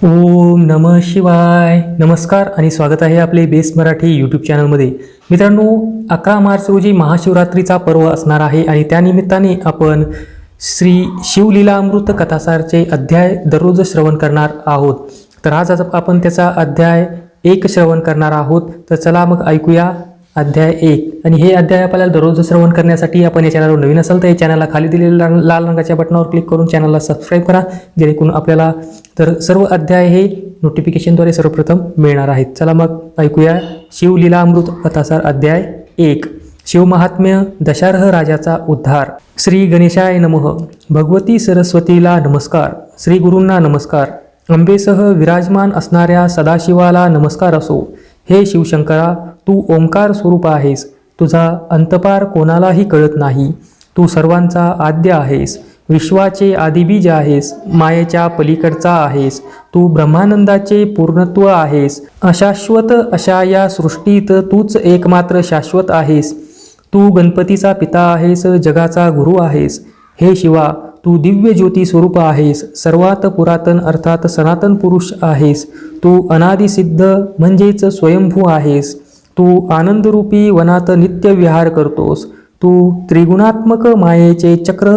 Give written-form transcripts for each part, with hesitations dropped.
ओम नमः शिवाय. नमस्कार आणि स्वागत आहे आपले बेस मराठी यूट्यूब चॅनलमध्ये. मित्रांनो, 11 मार्च रोजी महाशिवरात्रीचा पर्व असणार आहे आणि त्यानिमित्ताने आपण श्री शिवलीलामृत कथासारचे अध्याय दररोज श्रवण करणार आहोत. तर आज आपण त्याचा अध्याय 1 श्रवण करणार आहोत. तर चला मग ऐकूया अध्याय 1. आणि हे अध्याय आपल्याला दररोज श्रवण करण्यासाठी आपण या चॅनलवर नवीन असाल तर या चॅनलला खाली दिलेल्या लाल रंगाच्या बटनावर क्लिक करून चॅनलला सबस्क्राईब करा, जेणेकरून आपल्याला तर सर्व अध्याय हे नोटिफिकेशनद्वारे सर्वप्रथम मिळणार आहेत. चला मग ऐकूया शिवलीलामृत कथासार अध्याय 1. शिवमहात्म्य. दशार्ह राजाचा उद्धार. श्री गणेशाय नमः. भगवती सरस्वतीला नमस्कार. श्री गुरूंना नमस्कार. अंबेसह विराजमान असणाऱ्या सदाशिवाला नमस्कार असो. हे शिवशंकरा, तू ओंकार स्वरूप आहेस. तुझा अंतपार कोणालाही कळत नाही. तू सर्वांचा आद्य आहेस. विश्वाचे आदिबीज आहेस. मायेच्या पलीकडचा आहेस. तू ब्रह्मानंदाचे पूर्णत्व आहेस. अशाश्वत अशा या सृष्टीत तूच एकमात्र शाश्वत आहेस. तू गणपतीचा पिता आहेस. जगाचा गुरु आहेस. हे शिवा, तू दिव्य ज्योती स्वरूप आहेस. सर्वात पुरातन अर्थात सनातन पुरुष आहेस. तू अनादिसिद्ध म्हणजेच स्वयंभू आहेस. तू आनंदरूपी वनात नित्य विहार करतोस. तू त्रिगुणात्मक मायेचे चक्र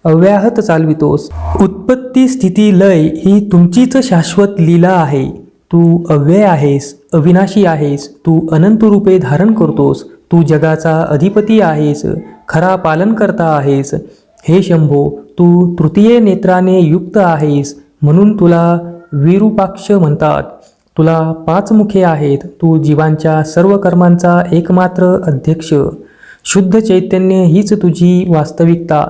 अव्याहत चालवितोस. उत्पत्ती स्थिती लय ही तुमचीच शाश्वत लीला आहे. तू अव्यय आहेस. अविनाशी आहेस. तू अनंत रूपे धारण करतोस. तू जगाचा अधिपती आहेस. खरा पालनकर्ता आहेस. हे शंभो, तू तृतीय नेत्राने युक्त आहेस, म्हणून तुला विरूपाक्ष म्हणतात. तुला 5 मुखे आहेत. तू जीवांच्या सर्व कर्मांचा एकमात्र अध्यक्ष. शुद्ध चैतन्य हीच तुझी वास्तविकता.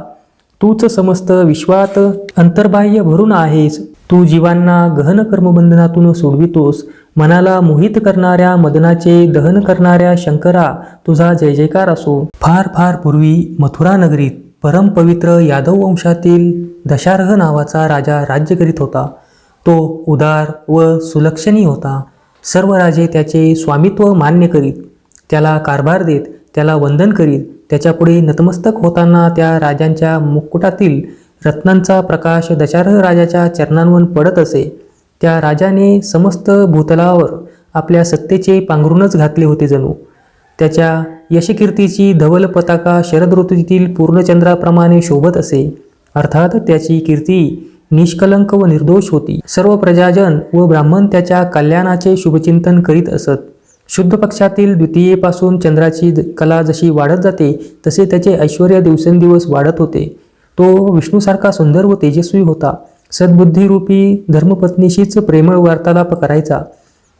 तूच समस्त विश्वात अंतर्बाह्य भरून आहेस. तू जीवांना गहन कर्मबंधनातून सोडवितोस. मनाला मोहित करणाऱ्या मदनाचे दहन करणाऱ्या शंकरा, तुझा जय जयकार असो. फार फार पूर्वी मथुरा नगरीत परमपवित्र यादव वंशातील दशार्ह नावाचा राजा राज्य करीत होता. तो उदार व सुलक्षणी होता. सर्व राजे त्याचे स्वामित्व मान्य करीत, त्याला कारभार देत, त्याला वंदन करीत. त्याच्यापुढे नतमस्तक होताना त्या राजांच्या मुकुटातील रत्नांचा प्रकाश दशार्ह राजाच्या चरणांवर पडत असे. त्या राजाने समस्त भूतलावर आपल्या सत्तेचे पांघरूनच घातले होते जणू. त्याच्या यशकीर्तीची धवल पताका शरद ऋतूतील पूर्णचंद्राप्रमाणे शोभत असे. अर्थात त्याची कीर्ती निष्कलंक व निर्दोष होती. सर्व प्रजाजन व ब्राह्मण त्याच्या कल्याणाचे शुभचिंतन करीत असत. शुद्ध पक्षातील द्वितीयेपासून चंद्राची कला जशी वाढत जाते तसे त्याचे ऐश्वर्य दिवसेंदिवस वाढत होते. तो विष्णूसारखा सुंदर व तेजस्वी होता. सद्बुद्धीरूपी धर्मपत्नीशीच प्रेमळ वार्तालाप करायचा.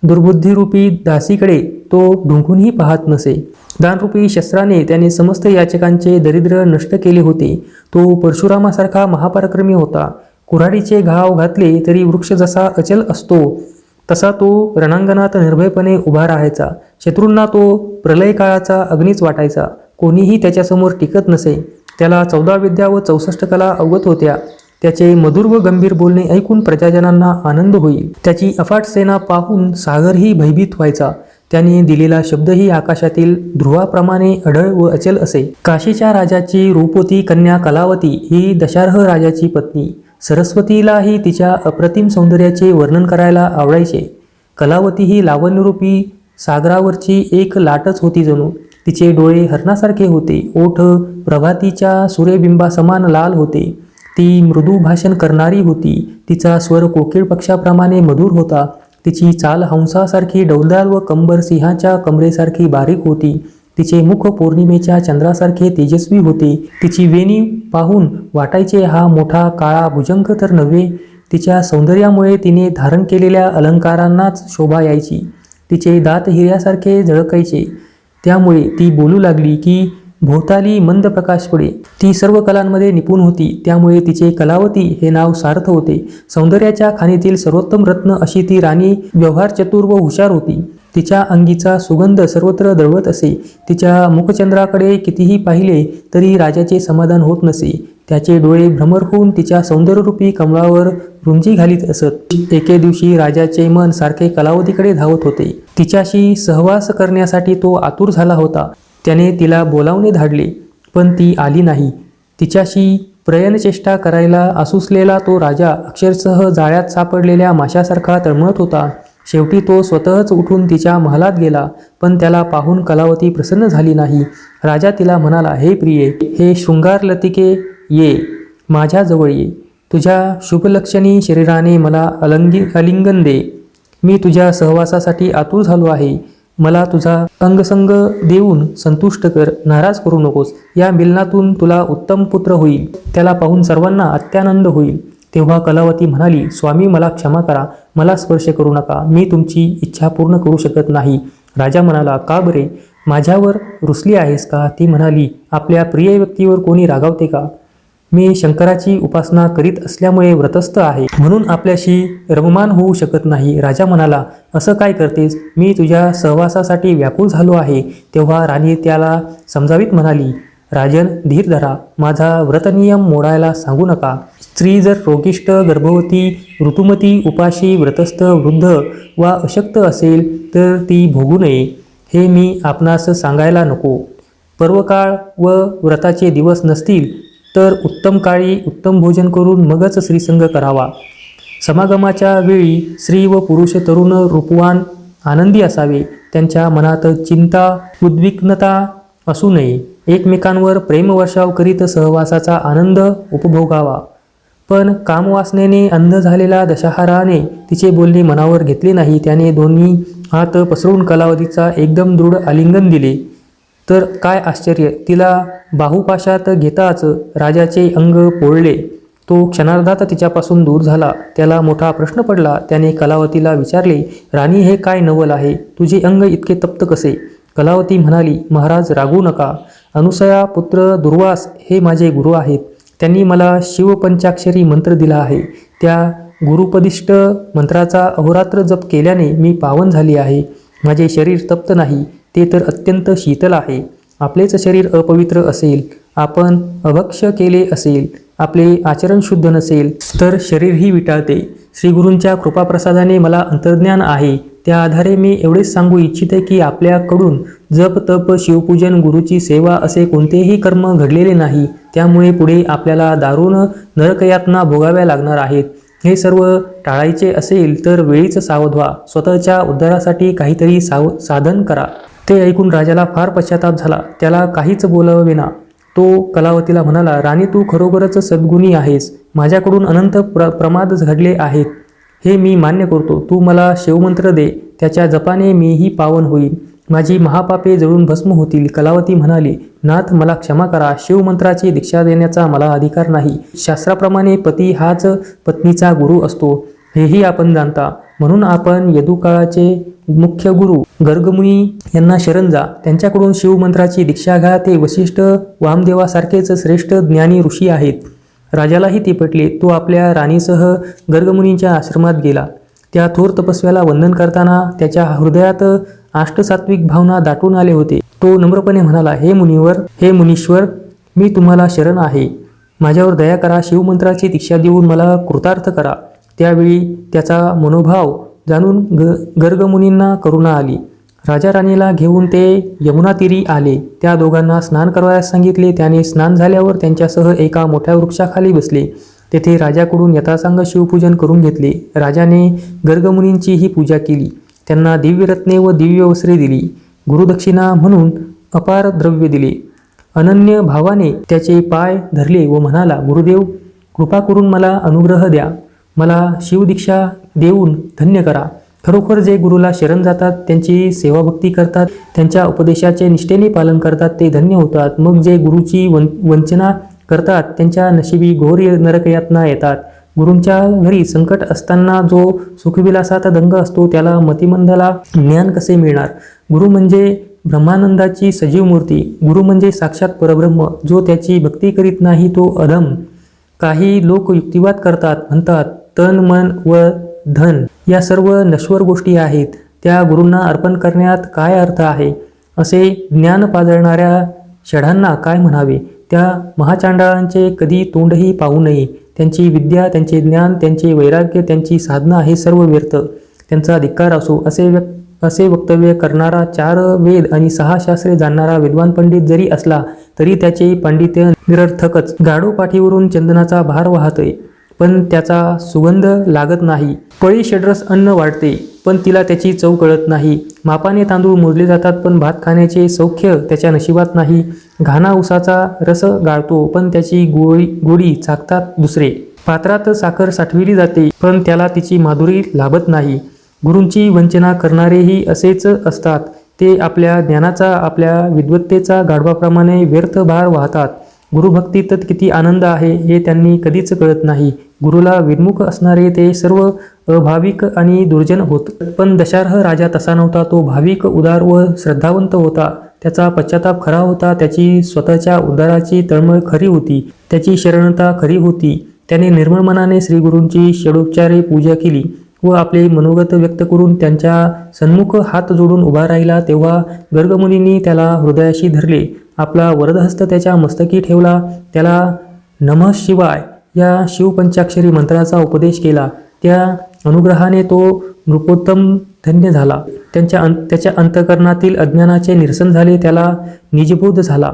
दुर्बुद्धीरूपी दासीकडे तो ढुंकूनही पाहत नसे. दानरूपी शस्त्राने त्याने समस्त याचकांचे दरिद्र नष्ट केले होते. तो परशुरामासारखा महापराक्रमी होता. कुऱ्हाडीचे घाव घातले तरी वृक्ष जसा अचल असतो तसा तो रणांगणात निर्भयपणे उभा राहायचा. शत्रूंना तो प्रलय काळाचा अग्नीच वाटायचा. कोणीही त्याच्यासमोर टिकत नसे. त्याला 14 विद्या व 64 कला अवगत होत्या. त्याचे मधुर व गंभीर बोलणे ऐकून प्रजाजनांना आनंद होईल. त्याची अफाट सेना पाहून सागरही भयभीत व्हायचा. त्याने दिलेला शब्दही आकाशातील ध्रुवाप्रमाणे अढळ व अचल असे. काशीच्या राजाची रूपवती कन्या कलावती ही दशार्ह राजाची पत्नी. सरस्वतीलाही तिच्या अप्रतिम सौंदर्याचे वर्णन करायला आवडायचे. कलावती ही लावण्यरूपी सागरावरची एक लाटच होती जणू. तिचे डोळे हरणासारखे होते. ओठ प्रभातीच्या सूर्यबिंबासमान लाल होते. ती मृदू भाषण करणारी होती. तिचा स्वर कोकिळ पक्षाप्रमाणे मधुर होता. तिची चाल हंसासारखी डौलदार व कंबर सिंहाच्या कमरेसारखी बारीक होती. तिचे मुख पौर्णिमेच्या चंद्रासारखे तेजस्वी होते. तिची वेणी पाहून वाटायचे हा मोठा काळा भुजंग तर नव्हे. तिच्या सौंदर्यामुळे तिने धारण केलेल्या अलंकारांनाच शोभा यायची. तिचे दात हिऱ्यासारखे झळकायचे. त्यामुळे ती बोलू लागली की भोवताली मंद प्रकाश पडे. ती सर्व कलांमध्ये निपुण होती. त्यामुळे तिचे कलावती हे नाव सार्थ होते. सौंदर्याच्या खाणीतील सर्वोत्तम रत्न अशी ती राणी व्यवहार चतुर व हुशार होती. तिच्या अंगीचा सुगंध सर्वत्र दळवत असे. तिच्या मुखचंद्राकडे कितीही पाहिले तरी राजाचे समाधान होत नसे. त्याचे डोळे भ्रमर होऊन तिच्या सौंदर्यरूपी कमळावर रुंजी घालीत असत. एके दिवशी राजाचे मन सारखे कलावतीकडे धावत होते. तिच्याशी सहवास करण्यासाठी तो आतुर झाला होता. त्याने तिला बोलावणे धाडले, पण ती आली नाही. तिच्याशी प्रयणचेष्टा करायला आसुसलेला तो राजा अक्षरशः जाळ्यात सापडलेल्या माशासारखा तळमळत होता. शेवटी तो स्वतःच उठून तिच्या महालात गेला, पण त्याला पाहून कलावती प्रसन्न झाली नाही. राजा तिला म्हणाला, हे प्रिये, हे शृंगारलतिके, ये, माझ्याजवळ ये. तुझ्या शुभलक्षणी शरीराने मला आलिंगन दे. मी तुझ्या सहवासासाठी आतुर झालो आहे. मला तुझा अंगसंग देऊन संतुष्ट कर, नाराज करू नकोस. या मिलनातून तुला उत्तम पुत्र होईल, त्याला पाहून सर्वांना अत्यानंद होईल. तेव्हा कलावती म्हणाली, स्वामी, मला क्षमा करा, मला स्पर्श करू नका, मी तुमची इच्छा पूर्ण करू शकत नाही. राजा म्हणाला, का बरे, माझ्यावर रुसली आहेस का? ती म्हणाली, आपल्या प्रिय व्यक्तीवर कोणी रागावते का? मी शंकराची उपासना करीत असल्यामुळे व्रतस्थ आहे, म्हणून आपल्याशी रममान होऊ शकत नाही. राजा म्हणाला, असं काय करतेस? मी तुझ्या सहवासासाठी व्याकुळ झालो आहे. तेव्हा राणी त्याला समजावीत म्हणाली, राजन, धीर धरा, माझा व्रतनियम मोडायला सांगू नका. स्त्री जर रोगिष्ट, गर्भवती, ऋतुमती, उपाशी, व्रतस्थ, वृद्ध वा अशक्त असेल तर ती भोगू नये, हे मी आपणास सांगायला नको. पर्वकाळ व व्रताचे दिवस नसतील तर उत्तम काळी उत्तम भोजन करून मगच स्त्रीसंग करावा. समागमाच्या वेळी स्त्री व पुरुष तरुण रूपवान आनंदी असावे. त्यांच्या मनात चिंता, उद्विग्नता असू नये. एकमेकांवर प्रेमवर्षाव करीत सहवासाचा आनंद उपभोगावा. पण कामवासनेने अंध झालेला दशाहाराने तिचे बोलणे मनावर घेतले नाही. त्याने दोन्ही हात पसरून कलावतीचा एकदम दृढ आलिंगन दिले. तर काय आश्चर्य, तिला बाहुपाशात घेताच राजाचे अंग पोळले. तो क्षणार्धात तिच्यापासून दूर झाला. त्याला मोठा प्रश्न पडला. त्याने कलावतीला विचारले, राणी, हे काय नवल आहे? तुझे अंग इतके तप्त कसे? कलावती म्हणाली, महाराज, रागू नका. अनुसया पुत्र दुर्वास हे माझे गुरु आहेत. त्यांनी मला शिवपंचाक्षरी मंत्र दिला आहे. त्या गुरुपदिष्ट मंत्राचा अहोरात्र जप केल्याने मी पावन झाली आहे. माझे शरीर तप्त नाही, ते तर अत्यंत शीतल आहे. आपलेच शरीर अपवित्र असेल, आपण अभक्ष्य केले असेल, आपले आचरण शुद्ध नसेल तर शरीरही विटाळते. श्रीगुरूंच्या कृपाप्रसादाने मला अंतर्ज्ञान आहे. त्या आधारे मी एवढेच सांगू इच्छिते की आपल्याकडून जप, तप, शिवपूजन, गुरुची सेवा असे कोणतेही कर्म घडलेले नाही. त्यामुळे पुढे आपल्याला दारुण नरकयातना भोगाव्या लागणार आहेत. हे सर्व टाळायचे असेल तर वेळीच सावध व्हा. स्वतःच्या उद्धारासाठी काहीतरी साधन करा. ते ऐकून राजाला फार पश्चाताप झाला. त्याला काहीच बोलावेना. तो कलावतीला म्हणाला, राणी, तू खरोखरच सद्गुणी आहेस. माझ्याकडून अनंत प्रमाद घडले आहेत, हे मी मान्य करतो. तू मला शिवमंत्र दे, त्याच्या जपाने मीही पावन होईल. माझी महापापे जळून भस्म होतील. कलावती म्हणाली, नाथ, मला क्षमा करा. शिवमंत्राची दीक्षा देण्याचा मला अधिकार नाही. शास्त्राप्रमाणे पती हाच पत्नीचा गुरु असतो, हेही आपण जाणता. म्हणून आपण यदुकाळाचे मुख्य गुरु गर्गमुनी यांना शरण जा. त्यांच्याकडून शिवमंत्राची दीक्षा घ्या. ते वशिष्ठ, वामदेवासारखेच श्रेष्ठ ज्ञानी ऋषी आहेत. राजालाही ते पटले. तो आपल्या राणीसह गर्गमुनींच्या आश्रमात गेला. त्या थोर तपस्व्याला वंदन करताना त्याच्या हृदयात अष्टसात्विक भावना दाटून आले होते. तो नम्रपणे म्हणाला, हे मुनीश्वर, मी तुम्हाला शरण आहे. माझ्यावर दया करा. शिवमंत्राची दीक्षा देऊन मला कृतार्थ करा. त्यावेळी त्याचा मनोभाव जाणून गर्गमुनींना करुणा आली. राजा राणीला घेऊन ते यमुना तीरी आले. त्या दोघांना स्नान करावयास सांगितले. त्याने स्नान झाल्यावर त्यांच्यासह एका मोठ्या वृक्षाखाली बसले. तेथे राजाकडून यथासांग शिवपूजन करून घेतले. राजाने गर्गमुनींचीही पूजा केली. त्यांना दिव्यरत्ने व दिव्य वस्त्रे दिली. गुरुदक्षिणा म्हणून अपार द्रव्य दिले. अनन्य भावाने त्याचे पाय धरले व म्हणाला, गुरुदेव, कृपा करून मला अनुग्रह द्या. मला शिवदीक्षा देऊन धन्य करा. खरोखर जे गुरुला शरण जातात, त्यांची सेवाभक्ती करतात, त्यांच्या उपदेशाचे निष्ठेने पालन करतात, ते धन्य होतात. मग जे गुरुची वंचना करतात, त्यांच्या नशिबी घोर नरकयातना येतात. गुरूंच्या घरी संकट असताना जो सुखविलासात दंग असतो, त्याला मतिमंदाला ज्ञान कसे मिळणार? गुरु म्हणजे ब्रह्मानंदाची सजीव मूर्ती. गुरु म्हणजे साक्षात परब्रह्म. जो त्याची भक्ती करीत नाही तो अधम. काही लोक युक्तिवाद करतात, म्हणतात तन, मन व धन या सर्व नश्वर गोष्टी आहेत, त्या गुरूंना अर्पण करण्यात काय अर्थ आहे? असे ज्ञान पाजळणाऱ्या षडांना काय म्हणावे? त्या महाचांडाळांचे कधी तोंडही पाहू नये. त्यांची विद्या, त्यांचे ज्ञान, त्यांचे वैराग्य, त्यांची साधना हे सर्व व्यर्थ, त्यांचा धिक्कार असो. असे असे वक्तव्य करणारा 4 वेद आणि 6 शास्त्रे जाणणारा विद्वान पंडित जरी असला तरी त्याचे पांडित्य निरर्थकच. गाढो पाठीवरून चंदनाचा भार वाहतोय पण त्याचा सुगंध लागत नाही. पळी षड्रस अन्न वाढते पण तिला त्याची चव कळत नाही. मापाने तांदूळ मोजले जातात पण भात खाण्याचे सौख्य त्याच्या नशिबात नाही. घाना उसाचा रस गाळतो पण त्याची गोडी चाखतात दुसरे. पात्रात साखर साठविली जाते पण त्याला तिची माधुरी लाभत नाही. गुरूंची वंचना करणारेही असेच असतात. ते आपल्या ज्ञानाचा आपल्या विद्वत्तेचा गाढवाप्रमाणे व्यर्थ भार वाहतात. गुरुभक्तीत किती आनंद आहे हे त्यांनी कधीच कळत नाही. गुरुला विन्मुख असणारे ते सर्व अभाविक आणि दुर्जन होत. पण दशार्ह राजा तसा नव्हता. तो भाविक, उदार व श्रद्धावंत होता. त्याचा पश्चाताप खरा होता. त्याची स्वतःच्या उद्धाराची तळमळ खरी होती. त्याची शरणता खरी होती. त्याने निर्मळ मनाने श्रीगुरूंची षडोपचारे पूजा केली व आपले मनोगत व्यक्त करून त्यांच्या सन्मुख हात जोडून उभा राहिला. तेव्हा गर्गमुनींनी त्याला हृदयाशी धरले. आपला वरदहस्त त्याच्या मस्तकी ठेवला. त्याला नमः शिवाय या शिवपंचाक्षरी मंत्राचा उपदेश केला. त्या अनुग्रहाने तो नृपोत्तम धन्य झाला. त्याच्या अंतःकरणातील अज्ञानाचे निरसन झाले. त्याला निजबोध झाला.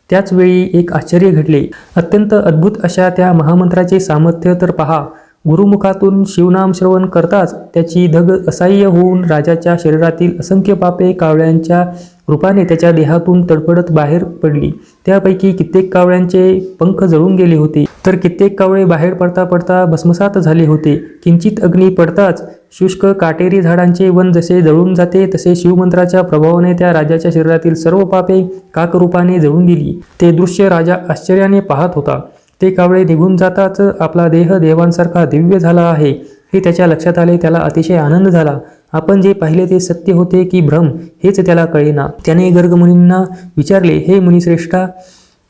त्याच वेळी एक आश्चर्य घडले. अत्यंत अद्भुत अशा त्या महामंत्राचे सामर्थ्य तर पहा. गुरुमुखातून शिवनाम श्रवण करताच त्याची धग असह्य होऊन राजाच्या शरीरातील असंख्य पापे कावळ्यांच्या रूपाने त्याच्या देहातून तडफडत बाहेर पडली. त्यापैकी कित्येक कावळ्यांचे पंख जळून गेले होते तर कित्येक कावळे बाहेर पडता पडता भस्मसात झाले होते. किंचित अग्नी पडताच शुष्क काटेरी झाडांचे वन जसे जळून जाते तसे शिवमंत्राच्या प्रभावाने त्या राजाच्या शरीरातील सर्व पापे काकरूपाने जळून गेली. ते दृश्य राजा आश्चर्याने पाहत होता. ते कावळे निघून जाताच आपला देह देवांसारखा दिव्य झाला आहे हे त्याच्या लक्षात आले. त्याला अतिशय आनंद झाला. आपण जे पाहिले ते सत्य होते की भ्रम हेच त्याला कळेना. त्याने गर्गमुनींना विचारले, हे मुनिश्रेष्ठा,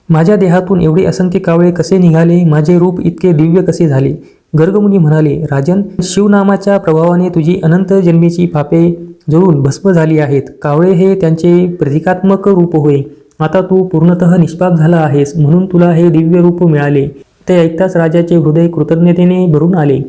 माझ्या देहातून एवढे असंख्य कावळे कसे निघाले? माझे रूप इतके दिव्य कसे झाले? गर्गमुनी म्हणाले, राजन, शिवनामाच्या प्रभावाने तुझी अनंत जन्मीची पापे जळून भस्म झाली आहेत. कावळे हे त्यांचे प्रतिकात्मक रूप होय. आता तू पूर्णतः निष्पाप झाला आहेस म्हणून तुला हे दिव्य रूप मिळाले. ते ऐकताच राजाचे हृदय कृतज्ञतेने भरून आले.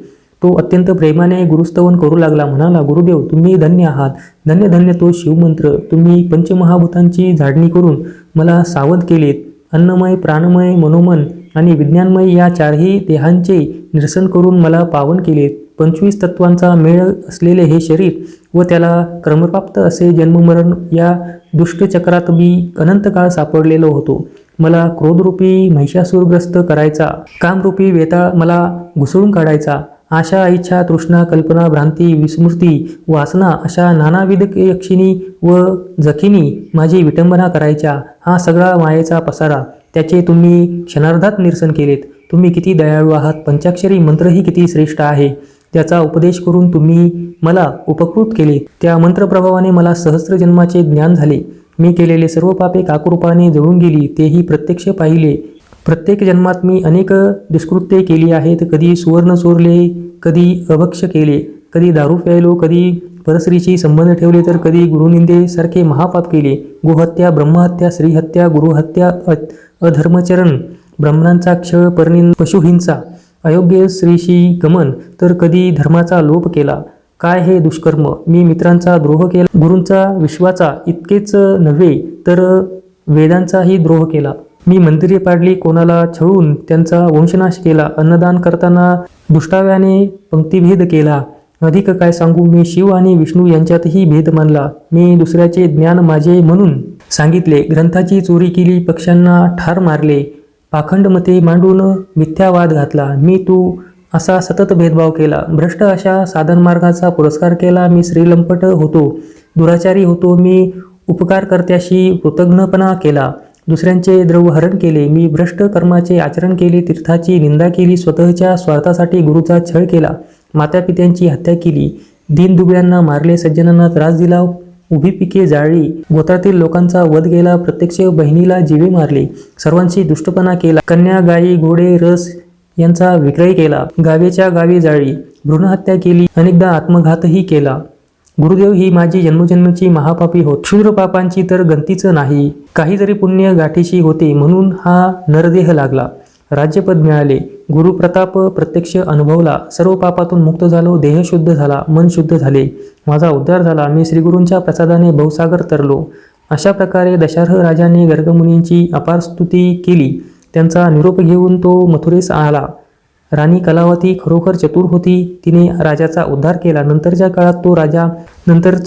तो अत्यंत प्रेमाने गुरुस्तवन करू लागला. म्हणाला, गुरुदेव, तुम्ही धन्य आहात. धन्य धन्य तो शिवमंत्र. तुम्ही पंचमहाभूतांची झाडणी करून मला सावध केलेत. अन्नमय, प्राणमय, मनोमन आणि विज्ञानमय या 4ही देहांचे निरसन करून मला पावन केलेत. 25 तत्वांचा मेळ असलेले हे शरीर व त्याला क्रमप्राप्त असे जन्ममरण या दुष्टचक्रात मी अनंत काळ सापडलेलो होतो. मला क्रोधरूपी महिषासुरग्रस्त करायचा, कामरूपी वेताळ मला घुसळून काढायचा. आशा, इच्छा, तृष्णा, कल्पना, भ्रांती, विस्मृती, वासना अशा नानाविध यक्षिणी व जखिनी माझी विटंबना करायच्या. हा सगळा मायेचा पसारा. त्याचे तुम्ही क्षणार्धात निरसन केलेत. तुम्ही किती दयाळू आहात. पंचाक्षरी मंत्रही किती श्रेष्ठ आहे. त्याचा उपदेश करून तुम्ही मला उपकृत केले. त्या मंत्रप्रभावाने मला सहस्र जन्माचे ज्ञान झाले. मी केलेले सर्व पापे काकरूपाने जळून गेली. तेही प्रत्यक्ष पाहिले. प्रत्येक जन्मात मी अनेक दुष्कृत्ये केली आहेत. कधी सुवर्ण चोरले, कधी अभक्ष केले, कधी दारू प्यायलो, कधी परस्त्रीशी संबंध ठेवले, तर कधी गुरुनिंदे सारखे महापाप केले. गोहत्या, ब्रह्महत्या, स्त्रीहत्या, गुरुहत्या, अधर्मचरण, ब्राह्मणांचा क्षय, परनिंदा, पशुहिंसा, अयोग्य स्त्रीशी गमन, तर कधी धर्माचा लोप केला. काय हे दुष्कर्म! मी मित्रांचा द्रोह केला. गुरूंचा, विश्वाचा इतकेच नव्हे तर वेदांचाही द्रोह केला. मी मंदिरे पाडली, कोणाला छळून त्यांचा वंशनाश केला. अन्नदान करताना दुष्टाव्याने पंक्तिभेद केला. अधिक काय सांगू, मी शिव आणि विष्णू यांच्यातही भेद मानला. मी दुसऱ्याचे ज्ञान माझे म्हणून सांगितले. ग्रंथाची चोरी केली, पक्ष्यांना ठार मारले, पाखंड मते मांडून मिथ्यावाद घातला. मी तू असा सतत भेदभाव केला. भ्रष्ट अशा साधनमार्गाचा पुरस्कार केला. मी श्रीलंपट होतो, दुराचारी होतो. मी उपकारकर्त्याशी कृतज्ञपणा केला. दुसऱ्यांचे द्रव्यहरण केले. मी भ्रष्ट कर्माचे आचरण केले. तीर्थाची निंदा केली. स्वतःच्या स्वार्थासाठी गुरुचा छळ केला. मातापित्यांची हत्या केली. दीनदुबळ्यांना मारले. सज्जनांना त्रास दिला. उभी पिके जाळली. गोत्रातील लोकांचा वध केला. प्रत्यक्ष बहिणीला जीवे मारले. सर्वांशी दुष्टपणा केला. कन्या, गायी, घोडे, रस यांचा विक्रय केला. गावेच्या गावी जाळली. भ्रूणहत्या केली. अनेकदा आत्मघातही केला. गुरुदेव, ही माझी जन्मजन्मीची महापापी होत. क्षुद्र पापांची तर गंतीच नाही. काही जरी पुण्य गाठीशी होते म्हणून हा नरदेह लागला. राज्यपद मिळाले. गुरुप्रताप प्रत्यक्ष अनुभवला. सर्व पापातून मुक्त झालो, देह शुद्ध झाला, मन शुद्ध झाले, माझा उद्धार झाला, मी श्रीगुरूंच्या प्रसादाने भवसागर तरलो. अशा प्रकारे दशार्ह राजाने गर्गमुनींची अपार स्तुती केली. त्यांचा निरोप घेऊन तो मथुरेस आला. राणी कलावती खरोखर चतुर होती. तिने राजाचा उद्धार केला. नंतरच्या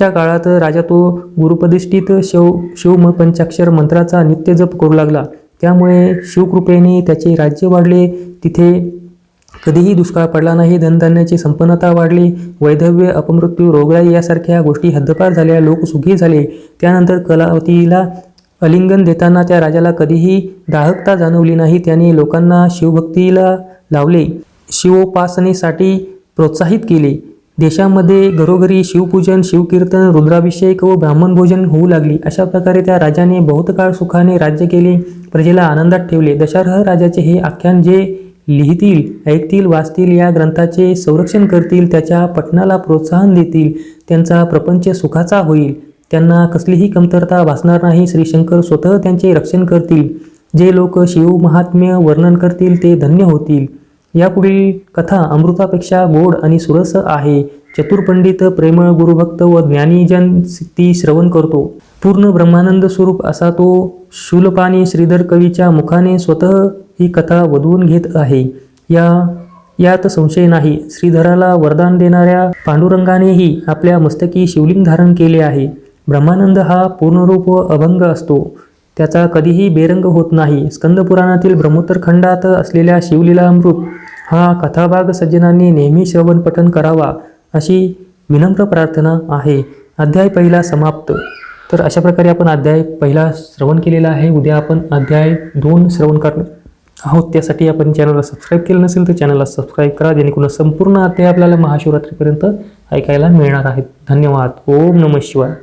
काळात राजा तो गुरुपदिष्ठित शिव पंचाक्षर मंत्राचा नित्य जप करू लागला. त्यामुळे शिवकृपेने त्याचे राज्य वाढले. तिथे कधीही दुष्काळ पडला नाही. धनधान्याची संपन्नता वाढली. वैधव्य, अपमृत्यू, रोगराई यासारख्या गोष्टी हद्दपार झाल्या. लोक सुखी झाले. त्यानंतर कलावतीला आलिंगन देताना त्या राजाला कधीही दाहकता जाणवली नाही. त्याने लोकांना शिवभक्तीला लावले. शिवोपासनेसाठी प्रोत्साहित केले. देशामध्ये घरोघरी शिवपूजन, शिवकीर्तन, रुद्राभिषेक व ब्राह्मण भोजन होऊ लागली. अशा प्रकारे त्या राजाने बहुत काळ सुखाने राज्य केले. प्रजेला आनंदात ठेवले. दशार्ह राजाचे हे आख्यान जे लिहितील, ऐकतील, वाचतील, या ग्रंथाचे संरक्षण करतील, त्याच्या पठणाला प्रोत्साहन देतील, त्यांचा प्रपंच सुखाचा होईल. त्यांना कसलीही कमतरता भासणार नाही. श्री शंकर स्वतः त्यांचे रक्षण करतील. जे लोक शिव महात्म्य वर्णन करतील ते धन्य होतील. यापुढील कथा अमृतापेक्षा गोड आणि सुरस आहे. चतुर पंडित, प्रेमळ गुरुभक्त व ज्ञानीजन ती श्रवण करतो. पूर्ण ब्रह्मानंद स्वरूप असा तो शूलपाणी श्रीधर कवीच्या मुखाने स्वतः ही कथा वधवून घेत आहे. यात संशय नाही. श्रीधराला वरदान देणाऱ्या पांडुरंगानेही आपल्या मस्तकी शिवलिंग धारण केले आहे. ब्रह्मानंद हा पूर्णरूप व अभंग असतो. त्याचा कधीही बेरंग होत नाही. स्कंदपुराणातील ब्रह्मोत्तर खंडात असलेल्या शिवलीलामृत हा कथाभाग सज्जनांनी नेहमी श्रवण पठण करावा अशी विनम्र प्रार्थना आहे. अध्याय पहिला समाप्त. तर अशा प्रकारे आपण अध्याय पहिला श्रवण केलेला आहे. उद्या आपण अध्याय 2 श्रवण करणार आहोत. त्यासाठी आपण चॅनलला सबस्क्राईब केलं नसेल तर चॅनलला सबस्क्राईब करा, जेणेकरून संपूर्ण अध्याय आपल्याला महाशिवरात्रीपर्यंत ऐकायला मिळणार आहेत. धन्यवाद. ओम नमः शिवाय.